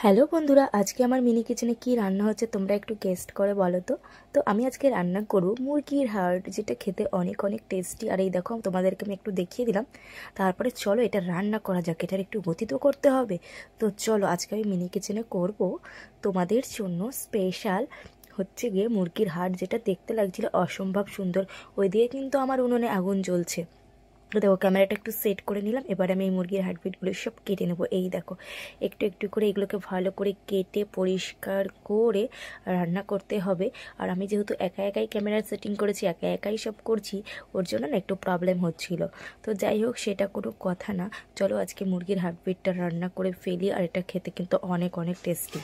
Hello বন্ধুরা, আজকে আমার মিনি কিচেনে কি রান্না হচ্ছে তোমরা একটু গেস্ট করে বলো তো। আমি আজকে রান্না করব মুরগির হার্ট, যেটা খেতে অনেক অনেক টেস্টি। আর এই দেখো, তোমাদেরকে আমি একটু দেখিয়ে দিলাম। তারপরে চলো এটা রান্না করা যাক, এটার একটু গতি তো করতে হবে। তো চলো আজকে আমি মিনি কিচেনে করব তোমাদের জন্য স্পেশাল হচ্ছে গিয়ে মুরগির হার্ট, যেটা দেখতে লাগছিল অসম্ভব সুন্দর। ওইদিকে কিন্তু আমার উনুনে আগুন জ্বলছে। তো দেখো, ক্যামেরাটা একটু সেট করে নিলাম। এবার আমি এই মুরগির হার্টবিটগুলো সব কেটে নেবো। এই দেখো, একটু একটু করে এগুলোকে ভালো করে কেটে পরিষ্কার করে রান্না করতে হবে। আর আমি যেহেতু একা একাই ক্যামেরার সেটিং করেছি, একা একাই সব করছি, ওর জন্য না একটু প্রবলেম হচ্ছিল। তো যাই হোক, সেটা কোনো কথা না। চলো আজকে মুরগির হার্টবিটটা রান্না করে ফেলি। আর এটা খেতে কিন্তু অনেক অনেক টেস্টি।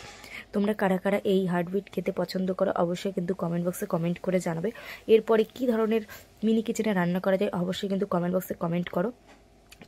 তোমরা কারা কারা এই হার্টবিট খেতে পছন্দ করো অবশ্যই কিন্তু কমেন্ট বক্সে কমেন্ট করে জানাবে। এরপরে কী ধরনের মিনি কিচেনে রান্না করা যায় অবশ্যই কিন্তু কমেন্ট বক্সে কমেন্ট করো।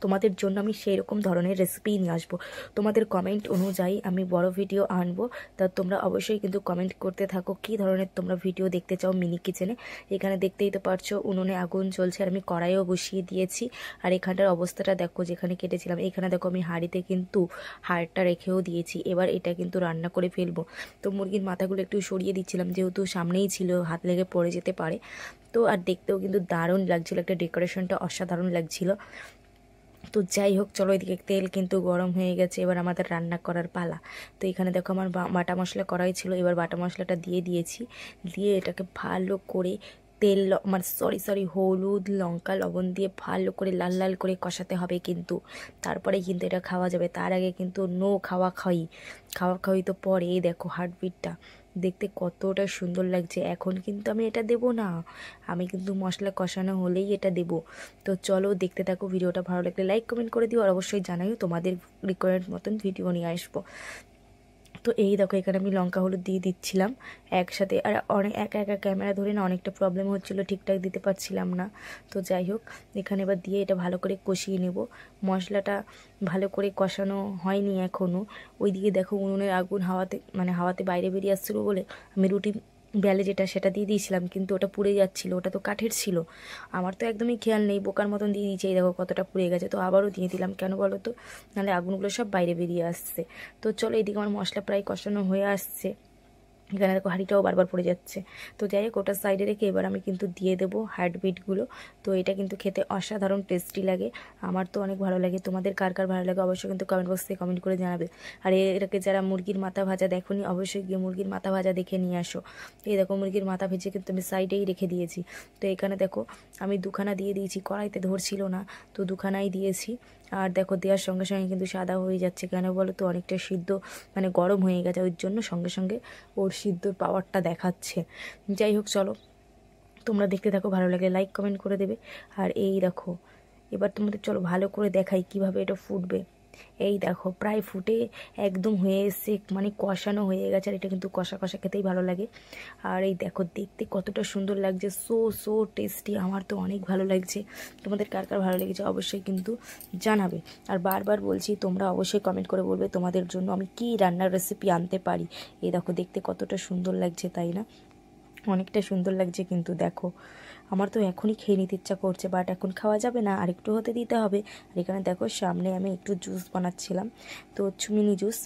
তোমাদের জন্য আমি সেই রকম ধরনের রেসিপি নিয়ে আসবো। তোমাদের কমেন্ট অনুযায়ী আমি বড় ভিডিও আনবো। তা তোমরা অবশ্যই কিন্তু কমেন্ট করতে থাকো কী ধরনের তোমরা ভিডিও দেখতে চাও মিনি কিচেনে। এখানে দেখতেই তো পারছো উনুনে আগুন চলছে, আর আমি কড়াইও বসিয়ে দিয়েছি। আর এখানটার অবস্থাটা দেখো, যেখানে কেটেছিলাম এখানে দেখো আমি হাঁড়িতে কিন্তু হাড়টা রেখেও দিয়েছি। এবার এটা কিন্তু রান্না করে ফেলবো। তো মুরগির মাথাগুলো একটু সরিয়ে দিচ্ছিলাম, যেহেতু সামনেই ছিল, হাত লেগে পড়ে যেতে পারে। তো আর দেখতেও কিন্তু দারুণ লাগছিল, একটা ডেকোরেশনটা অসাধারণ লাগছিল। তো যাই হোক, চলো, এদিকে তেল কিন্তু গরম হয়ে গেছে, এবার আমাদের রান্না করার পালা। তো এখানে দেখো আমার বাটা মশলা করাই ছিল, এবার বাটা মশলাটা দিয়ে দিয়েছি। দিয়ে এটাকে ভালো করে তেল আমার সরি হলুদ লঙ্কা লবণ দিয়ে ভালো করে লাল লাল করে কষাতে হবে কিন্তু। তারপরে কিন্তু এটা খাওয়া যাবে, তার আগে কিন্তু নো খাওয়া খাওয়ি। খাওয়া খাওয়ি তো পরে। এই দেখো হার্টবিটটা দেখতে কতটা সুন্দর লাগছে। এখন কিন্তু আমি এটা দেব না, আমি কিন্তু মশলা কষানো হলেই এটা দেব। তো চলো দেখতে থাকো। ভিডিওটা ভালো লাগলে লাইক কমেন্ট করে দিও, আর অবশ্যই জানাইও তোমাদের রিকোয়ারমেন্ট মতন ভিডিও নিয়ে আসবো। তো এই দেখো, এখানে আমি লঙ্কা হলুদ দিয়ে দিচ্ছিলাম একসাথে। আর অনেক একা একা ক্যামেরা ধরে না অনেকটা প্রবলেম হচ্ছিলো, ঠিকঠাক দিতে পারছিলাম না। তো যাই হোক, এখানে এবার দিয়ে এটা ভালো করে কষিয়ে নেব। মশলাটা ভালো করে কষানো হয়নি এখনও। ওইদিকে দেখো উনুনের আগুন হাওয়াতে বাইরে বেরিয়ে আসছিলো বলে আমি রুটি বেলে যেটা সেটা দিয়ে দিয়েছিলাম, কিন্তু ওটা পুড়ে যাচ্ছিলো, ওটা তো কাঠের ছিল। আমার তো একদমই খেয়াল নেই, বোকার মতন দিয়ে দিয়েছি। এই দেখো কতটা পুড়ে গেছে। তো আবারও দিয়ে দিলাম, কেন বলো তো, নাহলে আগুনগুলো সব বাইরে বেরিয়ে আসছে। তো চলো, এদিকে আমার মশলা প্রায় কষানো হয়ে আসছে। এখানে দেখো হাঁড়িটাও বারবার পড়ে যাচ্ছে। তো যাই হোক, ওটা সাইডে রেখে এবার আমি কিন্তু দিয়ে দেবো হার্টবিটগুলো। তো এটা কিন্তু খেতে অসাধারণ টেস্টি লাগে, আমার তো অনেক ভালো লাগে। তোমাদের কার কার ভালো লাগে অবশ্যই কিন্তু কমেন্ট বক্সে কমেন্ট করে জানাবে। আর এটাকে যারা মুরগির মাথা ভাজা দেখোনি অবশ্যই গিয়ে মুরগির মাথা ভাজা দেখে নিয়ে আসো। এই দেখো মুরগির মাথা ভেজে কিন্তু আমি সাইডেই রেখে দিয়েছি। তো এখানে দেখো আমি দুখানা দিয়ে দিয়েছি, কড়াইতে ধরছিল না, তো দুখানাই দিয়েছি। আর দেখো দেওয়ার সঙ্গে সঙ্গে কিন্তু সাদা হয়ে যাচ্ছে, কেন বলো তো, অনেকটা সিদ্ধ গরম হয়ে গেছে, ওই জন্য সঙ্গে সঙ্গে ওর সিদ্ধর পাওয়ারটা দেখাচ্ছে। যাই হোক, চলো তোমরা দেখতে থাকো, ভালো লাগলে লাইক কমেন্ট করে দেবে। আর এই দেখো, এবার তোমাদের চলো ভালো করে দেখাই কিভাবে এটা ফুটবে। এই দেখো প্রায় ফুটে একদম হয়ে এসে কষানো হয়ে গেছে। আর এটা কিন্তু কষা কষা খেতেই ভালো লাগে। আর এই দেখো দেখতে কতটা সুন্দর লাগছে, সো সো টেস্টি। আমার তো অনেক ভালো লাগছে। তোমাদের কার কার ভালো লেগেছে অবশ্যই কিন্তু জানাবে। আর বারবার বলছি, তোমরা অবশ্যই কমেন্ট করে বলবে তোমাদের জন্য আমি কী রান্নার রেসিপি আনতে পারি। এই দেখো দেখতে কতটা সুন্দর লাগছে, তাই না? অনেকটা সুন্দর লাগছে কিন্তু। দেখো আমার তো এখনই খেয়ে নিতে ইচ্ছা করছে, বাট এখন খাওয়া যাবে না, আর একটু হতে দিতে হবে। আর এখানে দেখো সামনে আমি একটু জুস বানাচ্ছিলাম, তো মিনি জুস।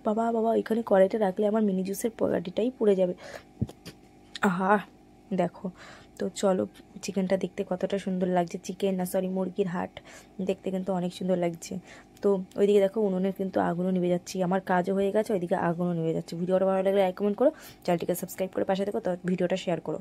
বাবা বাবা, এখানে কড়াইটা রাখলে আমার মিনি জুসের পগাটিটাই পুড়ে যাবে। আহা দেখো। তো চলো, চিকেনটা দেখতে কতটা সুন্দর লাগছে, চিকেন না সরি মুরগির হার্ট দেখতে কিন্তু অনেক সুন্দর লাগছে। তো ওইদিকে দেখো উনুনের কিন্তু আগুনও নিভে যাচ্ছি, আমার কাজও হয়ে গেছে, ওইদিকে আগুনও নিভে যাচ্ছে। ভিডিওটা ভালো লাগলে লাইক কমেন্ট করো, চ্যানেলটিকে সাবস্ক্রাইব করে পাশে দেখো, তো ভিডিওটা শেয়ার করো।